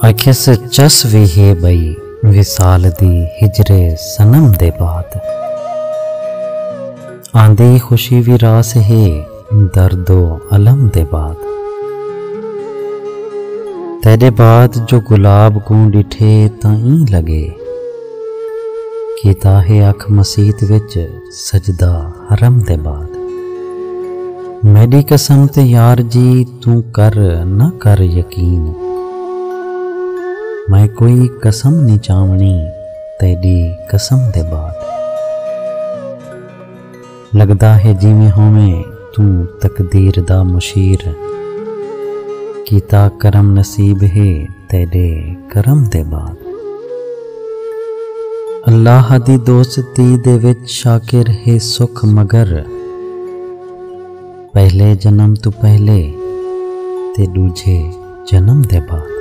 अखिस चस भी है बई विसाल दी हिजरे सनम दे बाद। आंदी खुशी भी रास है दर्दो अलम दे बाद। तेरे बाद जो गुलाब को डिठे ताई लगे कीता है अख मसीत विच सजदा हरम दे बाद। मेरी कसम ते यार जी तू कर न कर यकीन, मैं कोई कसम नहीं चावनी तेरी कसम दे बाद। लगदा है जिवें होवें तू तकदीर दा मुशीर, कीता करम नसीब है तेरे करम दे बाद। अल्लाह दी दोस्ती दे विच शाकिर है सुख मगर, पहले जन्म तो पहले ते दूजे जन्म दे बाद।